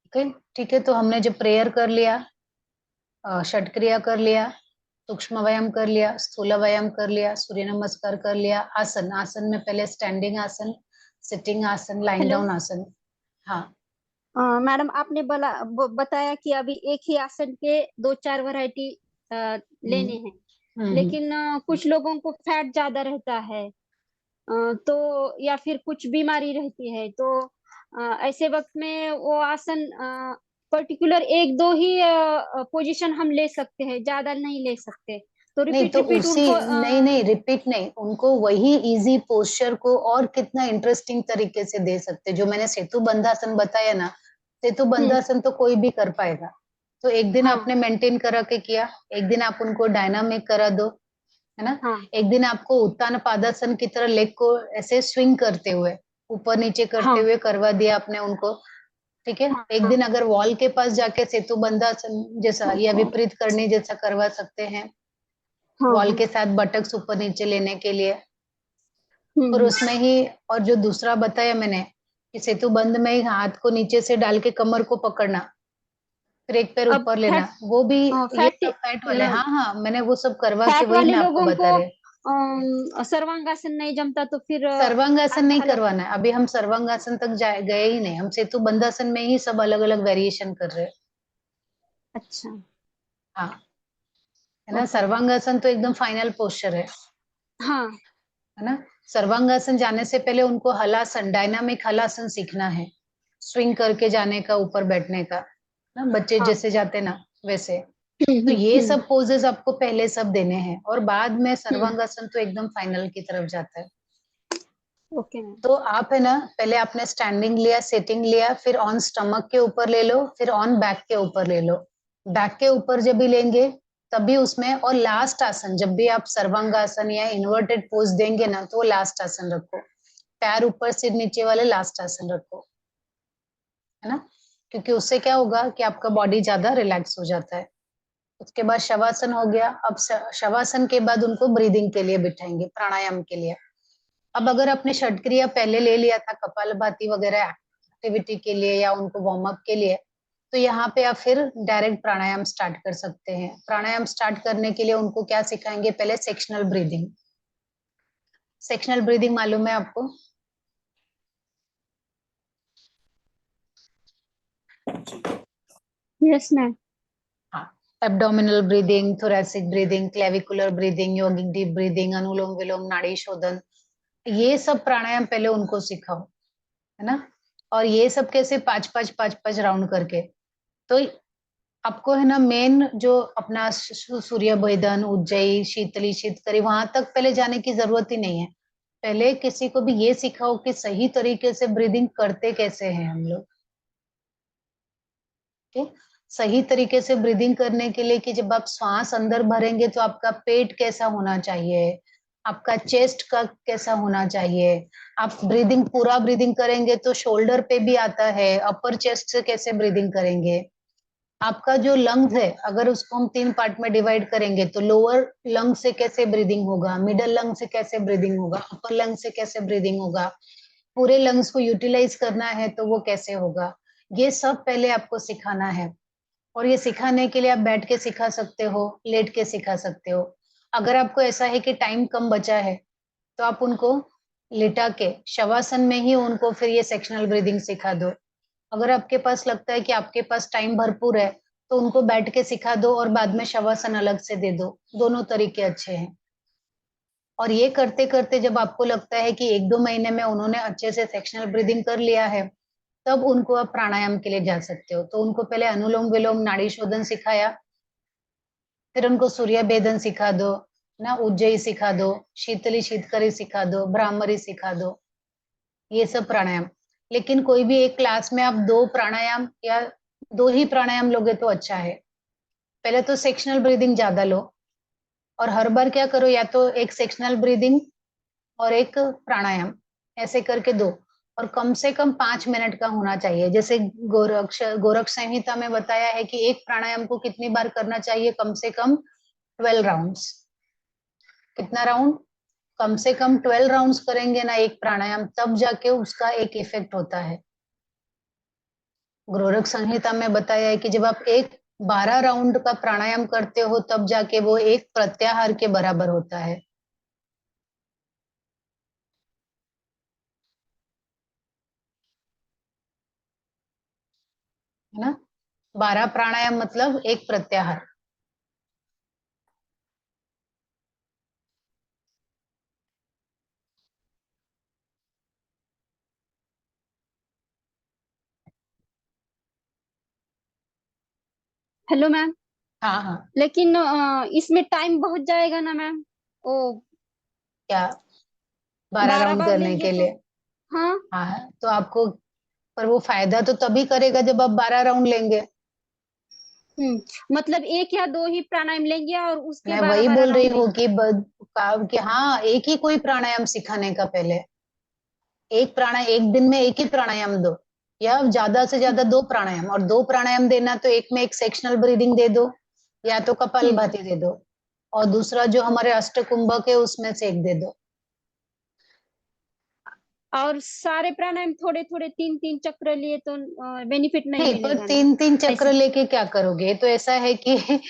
ओके ठीक है, तो हमने जब प्रेयर कर लिया, षट क्रिया कर लिया, सूक्ष्म व्यायाम कर लिया, स्थूल व्यायाम कर लिया, सूर्य नमस्कार कर लिया, आसन, आसन में पहले स्टैंडिंग आसन, सिटिंग आसन, लाइन हेलो डाउन आसन। हाँ मैडम आपने बताया कि अभी एक ही आसन के 2-4 वैरायटी लेने हैं, हम्म। लेकिन कुछ लोगों को फैट ज्यादा रहता है, तो या फिर कुछ बीमारी रहती है, तो ऐसे वक्त में वो आसन पर्टिकुलर एक दो ही पोजीशन हम ले सकते हैं, ज्यादा नहीं ले सकते, तो नहीं रिपीट तो रिपीट उसी, उनको नहीं नहीं रिपीट नहीं, उनको वही इजी पोस्चर को और कितना इंटरेस्टिंग तरीके से दे सकते, जो मैंने सेतु बंधासन बताया ना, सेतु बंधासन तो कोई भी कर पाएगा। तो एक दिन हाँ आपने मेंटेन करा के किया, एक दिन आप उनको डायनामिक करा दो, है ना। हाँ एक दिन आपको उत्तान पादासन की तरह लेग को ऐसे स्विंग करते हुए ऊपर नीचे करते हाँ हुए करवा दिया आपने उनको, ठीक है। एक हाँ दिन अगर वॉल के पास जाके सेतु बंधासन जैसा या विपरीत करनी जैसा करवा सकते हैं, हाँ वॉल हाँ के साथ बटक्स ऊपर नीचे लेने के लिए। और हम्म उसमें ही, और जो दूसरा बताया मैंने कि सेतु बंद में ही हाथ को नीचे से डाल के कमर को पकड़ना, फिर एक पैर अब ऊपर लेना, फैट वो भी, ये फैट सब फैट वाले, हाँ हाँ मैंने वो सब करवा के फैट वही वाले मैं आपको लोगों बता को रही। सर्वांगासन नहीं जमता तो फिर सर्वांगासन नहीं अलग। करवाना है, अभी हम सर्वांगासन तक जाए गए ही नहीं, हम सेतु बंधासन में ही सब अलग अलग वेरिएशन कर रहे हैं। अच्छा। हाँ, है ना। Okay ma'am. सर्वांगासन तो एकदम फाइनल पोस्चर हाँ है ना। सर्वांगासन जाने से पहले उनको हलासन, डायनामिक हलासन सीखना है, स्विंग करके जाने का, ऊपर बैठने का, ना बच्चे हाँ जैसे जाते ना वैसे। तो ये हम्म। सब पोजेस आपको पहले सब देने हैं, और बाद में हम्म। सर्वांगासन तो एकदम फाइनल की तरफ जाता है। Okay ma'am. तो आप, है ना, पहले आपने स्टैंडिंग लिया, सिटिंग लिया, फिर ऑन स्टमक के ऊपर ले लो, फिर ऑन बैक के ऊपर ले लो। बैक के ऊपर जब भी लेंगे तभी उसमें, और लास्ट आसन जब भी आप सर्वांगासन या इन्वर्टेड पोज देंगे ना, तो लास्ट आसन रखो, पैर ऊपर सिर नीचे वाले लास्ट आसन रखो, है ना। क्योंकि उससे क्या होगा कि आपका बॉडी ज्यादा रिलैक्स हो जाता है। उसके बाद शवासन हो गया। अब शवासन के बाद उनको ब्रीदिंग के लिए बिठाएंगे, प्राणायाम के लिए। अब अगर आपने षटक्रिया पहले ले लिया था, कपालभाति वगैरह एक्टिविटी के लिए या उनको वार्म अप के लिए, तो यहाँ पे आप फिर डायरेक्ट प्राणायाम स्टार्ट कर सकते हैं। प्राणायाम स्टार्ट करने के लिए उनको क्या सिखाएंगे, पहले सेक्शनल ब्रीदिंग। सेक्शनल ब्रीदिंग मालूम है आपको? Yes ma'am. हाँ, abdominal breathing, thoracic breathing, clavicular breathing, yogic deep breathing, anulom vilom, nadi shodhan, ये सब प्राणायाम पहले उनको सिखाओ, है ना। और ये सब कैसे, 5-5 राउंड करके। तो आपको, है ना, मेन जो अपना सूर्य भेदन, उज्जयी, शीतली, शीतकरी, वहां तक पहले जाने की जरूरत ही नहीं है। पहले किसी को भी ये सिखाओ कि सही तरीके से ब्रीदिंग करते कैसे हैं हम लोग, ठीक। सही तरीके से ब्रीदिंग करने के लिए कि जब आप श्वास अंदर भरेंगे तो आपका पेट कैसा होना चाहिए, आपका चेस्ट का कैसा होना चाहिए। आप ब्रीदिंग, पूरा ब्रीदिंग करेंगे तो शोल्डर पे भी आता है, अपर चेस्ट से कैसे ब्रीदिंग करेंगे। आपका जो लंग्स है, अगर उसको हम 3 पार्ट में डिवाइड करेंगे तो लोअर लंग से कैसे ब्रीदिंग होगा, मिडल लंग से कैसे ब्रीदिंग होगा, अपर लंग से कैसे ब्रीदिंग होगा, पूरे लंग्स को यूटिलाइज करना है तो वो कैसे होगा। ये सब पहले आपको सिखाना है। और ये सिखाने के लिए आप बैठ के सिखा सकते हो, लेट के सिखा सकते हो। अगर आपको ऐसा है कि टाइम कम बचा है, तो आप उनको लिटा के शवासन में ही उनको फिर ये सेक्शनल ब्रीदिंग सिखा दो। अगर आपके पास लगता है कि आपके पास टाइम भरपूर है, तो उनको बैठ के सिखा दो और बाद में शवासन अलग से दे दो। दोनों तरीके अच्छे हैं। और ये करते करते जब आपको लगता है कि 1-2 महीने में उन्होंने अच्छे से सेक्शनल ब्रीदिंग कर लिया है, तब उनको आप प्राणायाम के लिए जा सकते हो। तो उनको पहले अनुलोम विलोम, नाड़ी शोधन सिखाया, फिर उनको सूर्य भेदन सिखा दो, ना उज्जयी सिखा दो, शीतली शीतकरी सिखा दो, भ्रामरी सिखा दो, ये सब प्राणायाम। लेकिन कोई भी एक क्लास में आप 2 प्राणायाम या 2 ही प्राणायाम लोगे तो अच्छा है। पहले तो सेक्शनल ब्रीदिंग ज्यादा लो, और हर बार क्या करो, या तो एक सेक्शनल ब्रीदिंग और एक प्राणायाम, ऐसे करके दो। और कम से कम 5 मिनट का होना चाहिए। जैसे गोरक्ष संहिता में बताया है कि एक प्राणायाम को कितनी बार करना चाहिए, कम से कम 12 राउंड्स। कितना राउंड? कम से कम 12 राउंड्स करेंगे ना एक प्राणायाम, तब जाके उसका एक इफेक्ट होता है। गोरक्ष संहिता में बताया है कि जब आप एक 12 राउंड का प्राणायाम करते हो, तब जाके वो एक प्रत्याहार के बराबर होता है। है ना। 12 प्राणायाम मतलब एक प्रत्याहार। Hello ma'am. हाँ हाँ। लेकिन इसमें टाइम बहुत जाएगा ना मैम? ओ, क्या 12 12 राउंड बार करने लेंगे के तो? लिए? हाँ। हाँ, तो आपको, पर वो फायदा तो तभी करेगा जब आप 12 राउंड लेंगे। मतलब एक या दो ही प्राणायाम लेंगे और उसके मैं बारह वही बारह बोल रही राउंड हूँ लेंगे? कि हाँ, एक ही कोई प्राणायाम सिखाने का पहले। एक दिन में एक ही प्राणायाम दो, या ज्यादा से ज्यादा 2 प्राणायाम। और 2 प्राणायाम देना तो एक में एक सेक्शनल ब्रीदिंग दे दो, या तो हम्म। कपालभाति दे दो, और दूसरा जो हमारे अष्टकुंभक है उसमें से एक दे दो। और सारे प्राणायाम थोड़े थोड़े 3-3 चक्र लिए तो बेनिफिट नहीं नहीं, पर मिलेगा ना? 3-3 चक्र ऐसे? लेके क्या करोगे? तो ऐसा है कि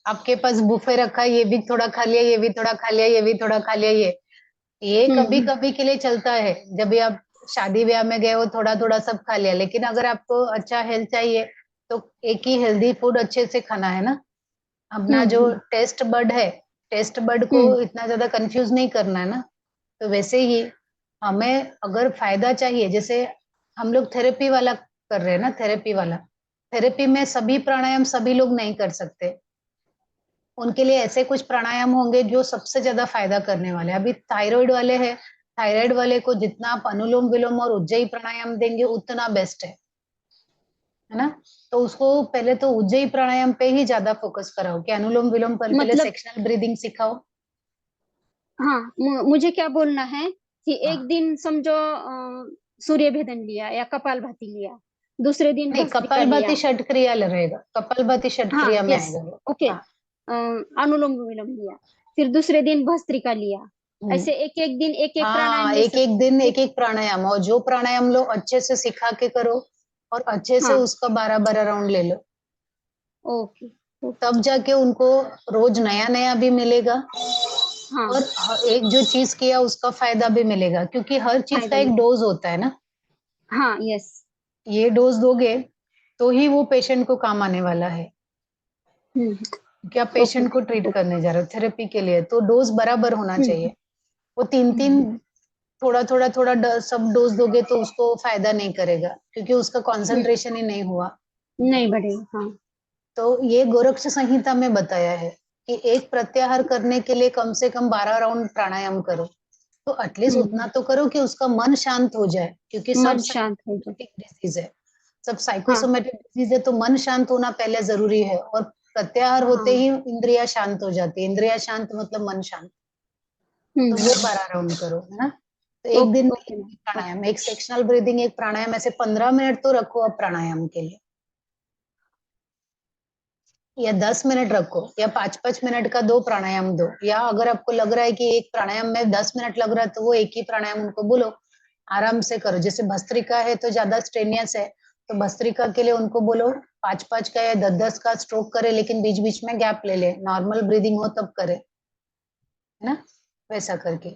आपके पास बुफे रखा है, ये भी थोड़ा खा लिया, ये भी थोड़ा खा लिया, ये भी थोड़ा खा लिया। ये कभी हम्म। कभी के लिए चलता है, जब भी आप शादी ब्याह में गए हो थोड़ा थोड़ा सब खा लिया। लेकिन अगर आपको अच्छा हेल्थ चाहिए तो एक ही हेल्दी फूड अच्छे से खाना है ना। अपना जो हम्म। टेस्ट बर्ड है, टेस्ट बर्ड को हम्म। इतना ज्यादा कंफ्यूज नहीं करना है ना। तो वैसे ही हमें अगर फायदा चाहिए, जैसे हम लोग थेरेपी वाला कर रहे हैं ना, थेरेपी वाला, थेरेपी में सभी प्राणायाम सभी लोग नहीं कर सकते। उनके लिए ऐसे कुछ प्राणायाम होंगे जो सबसे ज्यादा फायदा करने वाले हैं। अभी थायराइड वाले हैं, थायराइड वाले को जितना आप अनुलोम विलोम और उज्जयी प्राणायाम देंगे उतना बेस्ट है ना। तो उसको पहले तो उज्जयी प्राणायाम पे ही ज्यादा फोकस कराओ, कि अनुलोम विलोम पर पहले मतलब सेक्शनल ब्रीदिंग सिखाओ। हाँ, मुझे क्या बोलना है कि एक हाँ, दिन समझो सूर्य भेदन लिया या कपालभाति लिया, दूसरे दिन नहीं, भस्त्रिका कपालभाति लिया। षटक्रिया रहेगा, कपालभाति हाँ, षटक्रिया में यस, आएगा वो। ओके। हाँ। अनुलोम विलोम लिया, फिर दूसरे दिन भस्त्रिका लिया। हम्म। ऐसे एक एक दिन एक एक प्राणायाम हाँ, ले एक एक दिन सकते हैं। एक एक प्राणायाम, और जो प्राणायाम लो अच्छे से सिखा के करो, और अच्छे से हाँ। उसका 12-12 राउंड ले लो। ओके। ओके। तब जाके उनको रोज नया नया भी मिलेगा, हाँ, और एक जो चीज किया उसका फायदा भी मिलेगा, क्योंकि हर चीज फायदा का एक मिले। डोज होता है ना। हाँ, यस। ये डोज दोगे तो ही वो पेशेंट को काम आने वाला है। हम्म। क्योंकि आप ओके। पेशेंट को ट्रीट करने जा रहे हो थेरेपी के लिए, तो डोज बराबर होना हम्म। चाहिए। वो 3-3 थोड़ा थोड़ा थोड़ा सब डोज दोगे तो उसको फायदा नहीं करेगा, क्योंकि उसका हम्म। कंसंट्रेशन ही नहीं हुआ। नहीं बढ़ेगा, हाँ। तो ये गोरक्ष संहिता में बताया है कि एक प्रत्याहार करने के लिए कम से कम 12 राउंड प्राणायाम करो। तो एटलीस्ट उतना हम्म। तो करो कि उसका मन शांत हो जाए, क्योंकि सब मन शांत हो जाए। साइकोसोमेटिक डिजीज है, सब हाँ। साइकोसोमेटिक डिजीज है, तो मन शांत होना पहले जरूरी है। और प्रत्याहार होते हाँ। ही इंद्रिया शांत हो जाती है। इंद्रिया शांत मतलब मन शांत। तो वो हम्म। 12 राउंड करो, है ना। तो एक ओके, दिन में ओके एक मैम। प्राणायाम, एक सेक्शनल ब्रीदिंग, एक प्राणायाम, ऐसे 15 मिनट तो रखो अब प्राणायाम के लिए, या 10 मिनट रखो, या 5-5 मिनट का 2 प्राणायाम दो। या अगर आपको लग रहा है कि एक प्राणायाम में 10 मिनट लग रहा है, तो वो एक ही प्राणायाम उनको बोलो, आराम से करो। जैसे भस्त्रिका है तो ज्यादा स्ट्रेनियस है, तो भस्त्रिका के लिए उनको बोलो 5-5 का या 10-10 का स्ट्रोक करे, लेकिन बीच बीच में गैप ले ले, नॉर्मल ब्रीदिंग हो तब करे, है ना। वैसा करके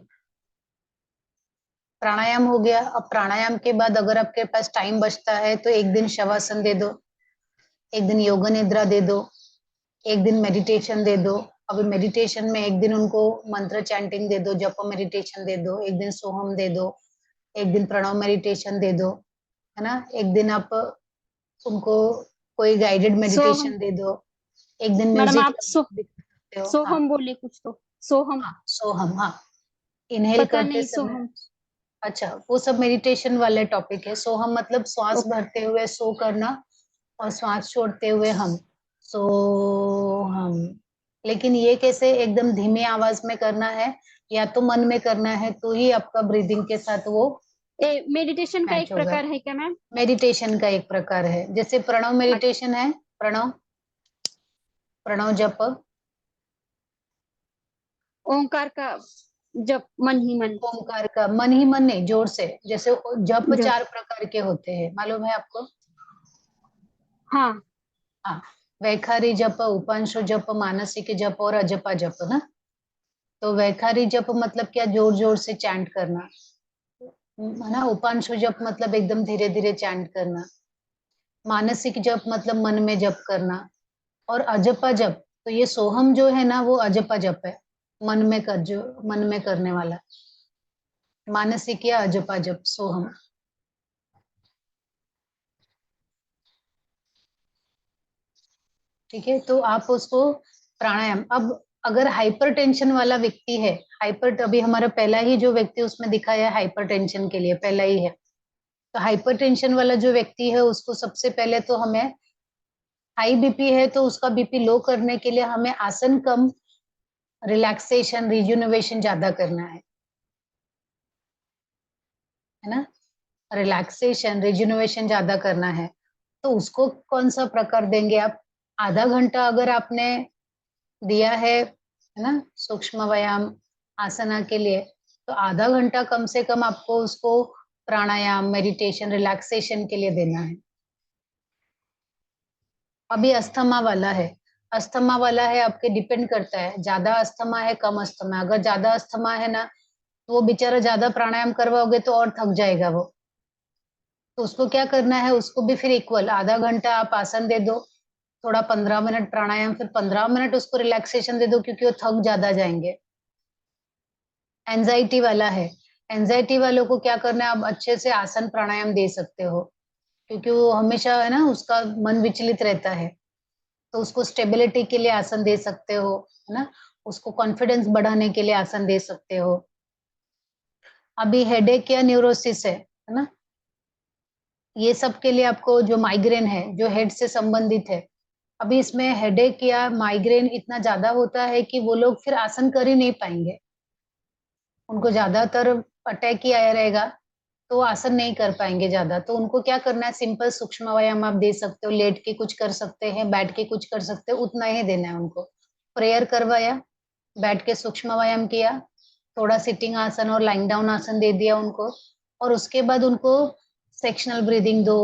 प्राणायाम हो गया। अब प्राणायाम के बाद अगर आपके पास टाइम बचता है तो एक दिन शवासन दे दो, एक दिन योग निद्रा दे दो, एक दिन मेडिटेशन दे दो। अभी मेडिटेशन में एक दिन उनको मंत्र चैंटिंग दे दो, जप मेडिटेशन दे दो, एक दिन सोहम दे दो, एक दिन प्रणव मेडिटेशन दे दो, है ना। एक दिन आप उनको कोई गाइडेड सोहम। मेडिटेशन दे दो, एक दिन मैडम म्यूजिक आप भी कर सकते हो। हाँ सोहम बोले कुछ तो। सोहम। हाँ, सोहम, हाँ, इनहेल पता करते नहीं समय। सोहम। अच्छा, वो सब मेडिटेशन वाले टॉपिक है। सोहम मतलब श्वास ओके। भरते हुए सो करना, और श्वास छोड़ते हुए हम, सो हम। लेकिन ये कैसे एकदम धीमी आवाज में करना है, या तो मन में करना है, तो ही आपका ब्रीदिंग के साथ वो मेडिटेशन का मैच एक होगा। प्रकार है क्या मैम? मेडिटेशन का एक प्रकार है, जैसे प्रणव अच्छा। मेडिटेशन है। प्रणव, प्रणव जप। ओंकार का जप मन ही मन। ओंकार का मन ही मन नहीं, जोर से। जैसे जप जप। 4 प्रकार के होते हैं, मालूम है आपको? हाँ। हाँ, वैखारी जप, उपांशु जप, मानसिक जप और अजपा जप ना। तो वैखारी जप मतलब क्या? जोर जोर से चैंट करना, है ना। उपांशु जप मतलब एकदम धीरे धीरे चैंट करना। मानसिक जप मतलब मन में जप करना, और अजपा जप, तो ये सोहम जो है ना वो अजपा जप है, मन में कर, जो मन में करने वाला, मानसिक या अजपा जप सोहम। ठीक है, तो आप उसको प्राणायाम। अब अगर हाइपरटेंशन वाला व्यक्ति है, हाइपर, अभी हमारा पहला ही जो व्यक्ति उसमें दिखाया है हाइपरटेंशन के लिए, पहला ही है, तो हाइपरटेंशन वाला जो व्यक्ति है उसको सबसे पहले तो हमें, हाई बीपी है तो उसका बीपी लो करने के लिए हमें आसन कम, रिलैक्सेशन रिजुनोवेशन ज्यादा करना है ना, रिलैक्सेशन रिजुनोवेशन ज्यादा करना है। तो उसको कौन सा प्रकार देंगे आप? आधा घंटा अगर आपने दिया है ना सूक्ष्म व्यायाम आसना के लिए, तो आधा घंटा कम से कम आपको उसको प्राणायाम मेडिटेशन रिलैक्सेशन के लिए देना है। अभी अस्थमा वाला है, अस्थमा वाला है, आपके डिपेंड करता है, ज्यादा अस्थमा है कम अस्थमा है। अगर ज्यादा अस्थमा है ना, तो वो बेचारा ज्यादा प्राणायाम करवाओगे तो और थक जाएगा वो, तो उसको क्या करना है, उसको भी फिर इक्वल आधा घंटा आप आसन दे दो, थोड़ा 15 मिनट प्राणायाम, फिर 15 मिनट उसको रिलैक्सेशन दे दो, क्योंकि वो थक ज्यादा जाएंगे। एंजाइटी वाला है, एंजाइटी वालों को क्या करना है, आप अच्छे से आसन प्राणायाम दे सकते हो, क्योंकि वो हमेशा है ना उसका मन विचलित रहता है, तो उसको स्टेबिलिटी के लिए आसन दे सकते हो, है ना, उसको कॉन्फिडेंस बढ़ाने के लिए आसन दे सकते हो। अभी हेडेक या न्यूरोसिस है ना, ये सब के लिए आपको, जो माइग्रेन है जो हेड से संबंधित है, अभी इसमें हेडेक या माइग्रेन इतना ज्यादा होता है कि वो लोग फिर आसन कर ही नहीं पाएंगे, उनको ज्यादातर अटैक ही आया रहेगा, तो आसन नहीं कर पाएंगे ज्यादा। तो उनको क्या करना है, सिंपल सूक्ष्म व्यायाम आप दे सकते हो, लेट के कुछ कर सकते हैं, बैठ के कुछ कर सकते हो, उतना ही देना है उनको। प्रेयर करवाया, बैठ के सूक्ष्म व्यायाम किया, थोड़ा सिटिंग आसन और लाइंग डाउन आसन दे दिया उनको, और उसके बाद उनको सेक्शनल ब्रीदिंग दो,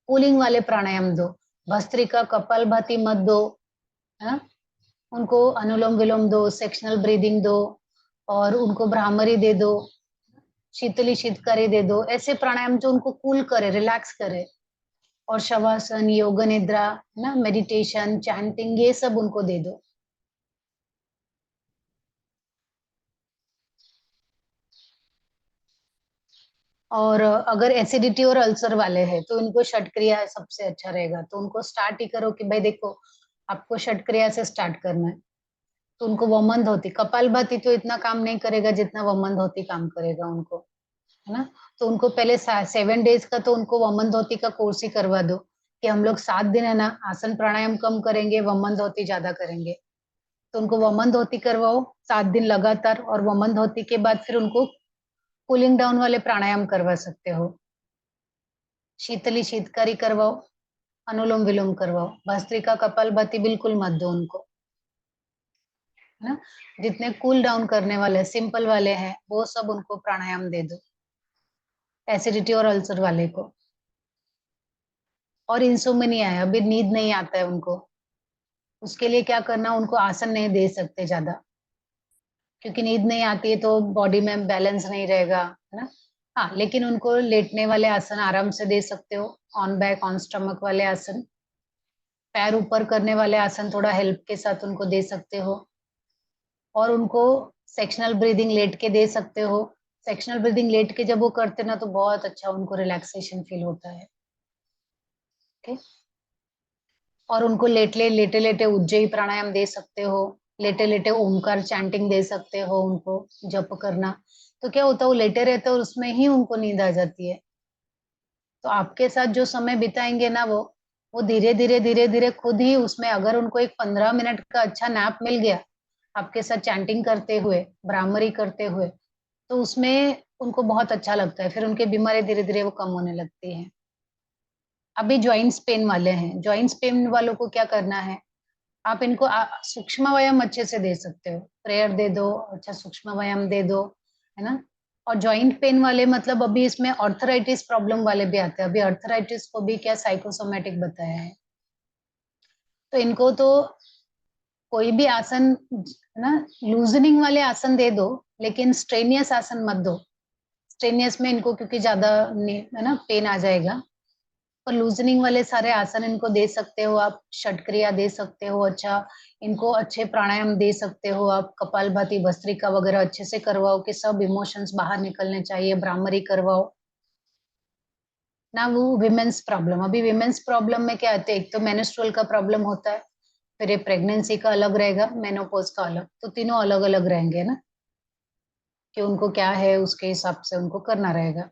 कूलिंग वाले प्राणायाम दो, भस्त्रिका कपालभाति मत दो, है ना, उनको अनुलोम विलोम दो, सेक्शनल ब्रीदिंग दो, और उनको भ्रामरी दे दो, शीतली शीतकारी दे दो, ऐसे प्राणायाम जो उनको कूल करे, रिलैक्स करे। और शवासन, योग निद्रा, ना मेडिटेशन, चैंटिंग, ये सब उनको दे दो। और अगर एसिडिटी और अल्सर वाले हैं तो उनको षटक्रिया सबसे अच्छा रहेगा, तो उनको स्टार्ट ही करो कि भाई देखो आपको षटक्रिया से स्टार्ट करना है, तो उनको वमन धोती, कपालभाति तो इतना काम नहीं करेगा जितना वमन धोती काम करेगा उनको, है ना। तो उनको पहले 7 डेज का तो उनको वमन धोती का कोर्स ही करवा दो, कि हम लोग 7 दिन है ना आसन प्राणायाम कम करेंगे, वमन धोती ज्यादा करेंगे। तो उनको वमन धोती करवाओ 7 दिन लगातार, और वमन धोती के बाद फिर उनको कूलिंग डाउन वाले प्राणायाम करवा सकते हो, शीतली शीतकारी करवाओ, अनुलोम विलोम करवाओ, भस्त्रिका कपालभाति बिल्कुल मत दो उनको, है ना। जितने कूल डाउन करने वाले सिंपल वाले हैं वो सब उनको प्राणायाम दे दो, एसिडिटी और अल्सर वाले को। और इंसोम्निया है, अभी नींद नहीं आता है उनको, उसके लिए क्या करना, उनको आसन नहीं दे सकते ज्यादा, क्योंकि नींद नहीं आती है तो बॉडी में बैलेंस नहीं रहेगा, है ना। हाँ, लेकिन उनको लेटने वाले आसन आराम से दे सकते हो, ऑन बैक ऑन स्टमक वाले आसन, पैर ऊपर करने वाले आसन थोड़ा हेल्प के साथ उनको दे सकते हो, और उनको सेक्शनल ब्रीदिंग लेट के दे सकते हो। सेक्शनल ब्रीदिंग लेट के जब वो करते ना तो बहुत अच्छा उनको रिलैक्सेशन फील होता है। ठीक, और उनको लेटे लेटे उज्जयी प्राणायाम दे सकते हो, लेटे लेटे ओमकार चैंटिंग दे सकते हो उनको, जप करना। तो क्या होता है, वो लेटे रहते हैं और उसमें ही उनको नींद आ जाती है। तो आपके साथ जो समय बिताएंगे ना वो धीरे धीरे खुद ही उसमें, अगर उनको एक 15 मिनट का अच्छा नैप मिल गया आपके साथ चैंटिंग करते हुए, ब्राह्मरी करते हुए, तो उसमें उनको बहुत अच्छा लगता है, फिर उनकी बीमारी धीरे धीरे वो कम होने लगती है। अभी ज्वाइंट्स पेन वाले हैं, ज्वाइंट्स पेन वालों को क्या करना है, आप इनको सूक्ष्म व्यायाम अच्छे से दे सकते हो, प्रेयर दे दो, अच्छा सूक्ष्म व्यायाम दे दो, है ना। और जॉइंट पेन वाले मतलब अभी इसमें अर्थराइटिस प्रॉब्लम वाले भी आते हैं, अभी अर्थराइटिस को भी क्या साइकोसोमेटिक बताया है। तो इनको तो कोई भी आसन, है ना, लूजनिंग वाले आसन दे दो, लेकिन स्ट्रेनियस आसन मत दो। स्ट्रेनियस में इनको क्योंकि ज्यादा है ना पेन आ जाएगा, और लूजनिंग वाले सारे आसन इनको दे सकते हो आप, षटक्रिया दे सकते हो, अच्छा इनको अच्छे प्राणायाम दे सकते हो आप, कपालभाति भस्त्रिका वगैरह अच्छे से करवाओ कि सब इमोशंस बाहर निकलने चाहिए, भ्रामरी करवाओ ना। वो विमेन्स प्रॉब्लम, अभी विमेन्स प्रॉब्लम में क्या आते हैं, एक तो मेंस्ट्रुअल का प्रॉब्लम होता है, फिर ये प्रेगनेंसी का अलग रहेगा, मेनोपॉज का अलग, तो तीनों अलग अलग रहेंगे ना, कि उनको क्या है उसके हिसाब से उनको करना रहेगा।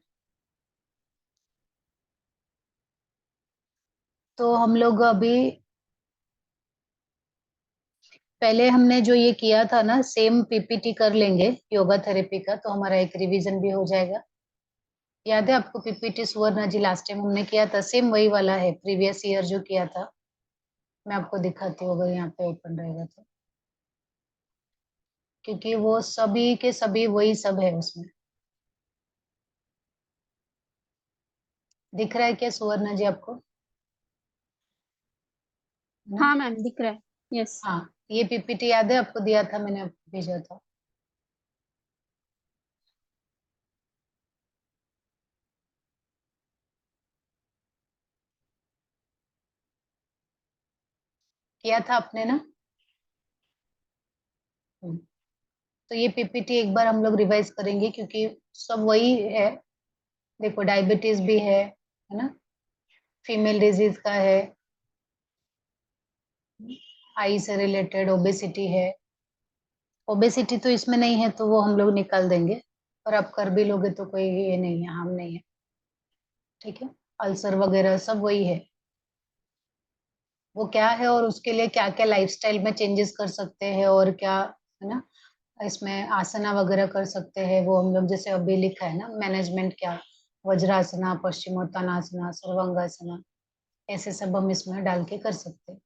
तो हम लोग अभी पहले हमने जो ये किया था ना, सेम पीपीटी कर लेंगे योगा थेरेपी का, तो हमारा एक रिवीजन भी हो जाएगा। याद है आपको पीपीटी सुवर्ण जी, लास्ट टाइम हमने किया था, सेम वही वाला है, प्रीवियस ईयर जो किया था। मैं आपको दिखाती हूँ अगर यहाँ पे ओपन रहेगा तो, क्योंकि वो सभी के सभी वही सब है उसमें। दिख रहा है क्या सुवर्ण जी आपको? ना? हाँ मैम, दिख रहा है। यस। हाँ, ये पीपीटी याद है आपको, दिया था मैंने, आपको भेजा था। किया था आपने ना? हम्म। तो ये पीपीटी एक बार हम लोग रिवाइज करेंगे, क्योंकि सब वही है। देखो डायबिटीज भी है ना, फीमेल डिजीज का है, आई से रिलेटेड ओबेसिटी है। ओबेसिटी तो इसमें नहीं है तो वो हम लोग निकाल देंगे, और आप कर भी लोगे तो कोई ये नहीं है, हार्म नहीं है। ठीक है, अल्सर वगैरह सब वही है। वो क्या है और उसके लिए क्या क्या लाइफस्टाइल में चेंजेस कर सकते हैं और क्या, है ना, इसमें आसना वगैरह कर सकते हैं, वो हम लोग जैसे अभी लिखा है ना, मैनेजमेंट क्या, वज्रासना, पश्चिमोत्तानासना, सर्वांगासना, ऐसे सब हम इसमें डाल के कर सकते हैं।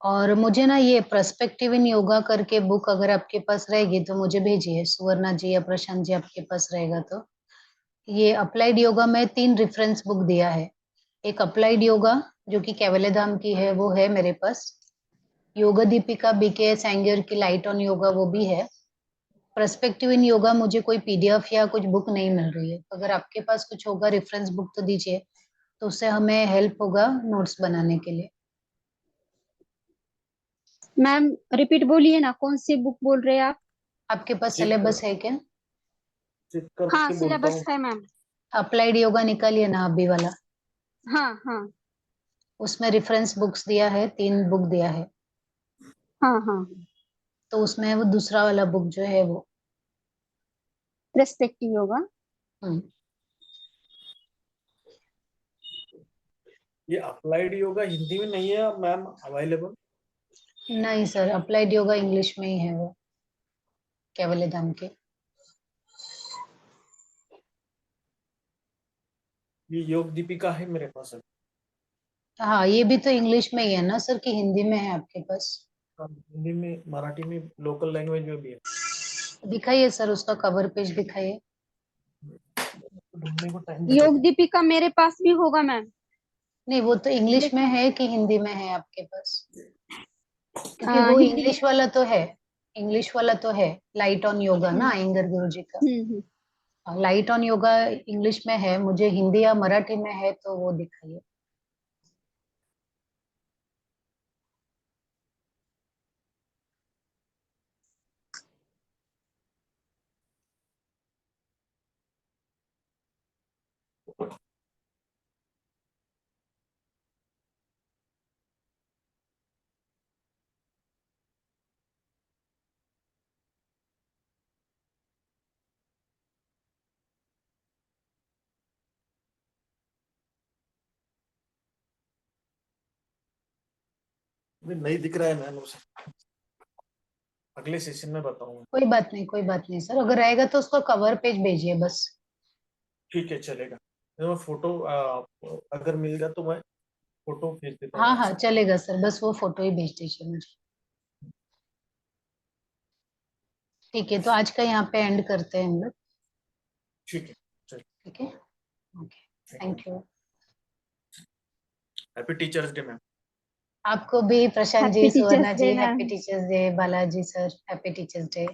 और मुझे ना ये पर्सपेक्टिव इन योगा करके बुक अगर आपके पास रहेगी तो मुझे भेजिए, सुवर्णा जी या प्रशांत जी आपके पास रहेगा तो। ये अप्लाइड योगा में 3 रेफरेंस बुक दिया है। एक अप्लाइड योगा जो कि कैवल्यधाम की है, वो है मेरे पास। योगा दीपिका बीके सैंगर की लाइट ऑन योगा, वो भी है। पर्सपेक्टिव इन योगा मुझे कोई पीडीएफ या कुछ बुक नहीं मिल रही है, तो अगर आपके पास कुछ होगा रेफरेंस बुक तो दीजिए, तो उससे हमें हेल्प होगा नोट्स बनाने के लिए। मैम रिपीट बोलिए ना, कौन सी बुक बोल रहे हैं आप? आपके पास चेक सिलेबस है क्या? चेक हाँ, करके बोलता सिलेबस हूँ। है मैम। अप्लाइड योगा निकालिए ना अभी वाला, हाँ हाँ उसमें रेफरेंस बुक्स दिया है, 3 बुक दिया है, हाँ हाँ। तो उसमें वो दूसरा वाला बुक जो है वो। पर्सपेक्टिव योगा। हम्म। ये अप्लाइड योगा हिंदी में नहीं है मैम अवेलेबल? नहीं सर, अप्लाइड योगा इंग्लिश में ही है वो, कैवल्यधाम के। ये योग दीपिका है मेरे पास है। हाँ, ये भी तो इंग्लिश में ही है ना सर, कि हिंदी में है आपके पास? हिंदी में, मराठी में, लोकल लैंग्वेज में भी है। दिखाइए सर, उसका कवर पेज दिखाइए। ढूंढने को टाइम योग लगेगा। दीपिका मेरे पास भी होगा मैम। नहीं, वो तो इंग्लिश में लेकिन है कि हिंदी में है आपके पास? क्योंकि वो हिंदी में। इंग्लिश वाला तो है, इंग्लिश वाला तो है, लाइट ऑन योगा ना, हम्म अयंगर गुरु जी का। हम्म। लाइट ऑन योगा इंग्लिश में है, मुझे हिंदी या मराठी में है तो वो दिखाइए। अभी नहीं दिख रहा है मैम उसे, अगले सेशन में बताऊंगा। कोई बात नहीं, कोई बात नहीं सर, अगर रहेगा तो उसको कवर पेज भेजिए बस। ठीक है चलेगा। मैं फोटो अगर मिल गया तो मैं फोटो भेज देता हूँ हाँ हाँ व्हाट्सएप। चलेगा सर, बस वो फोटो ही भेज दीजिए मुझे। ठीक है, तो आज का यहाँ पे एंड करते हैं हम लोग। ठीक है चलिए। ठीक है, okay, thank you. Happy teachers day ma'am. आपको भी Prashant ji, happy Suvarna teachers ji, day ma'am. Happy teachers day. Balaji sir, happy teachers day.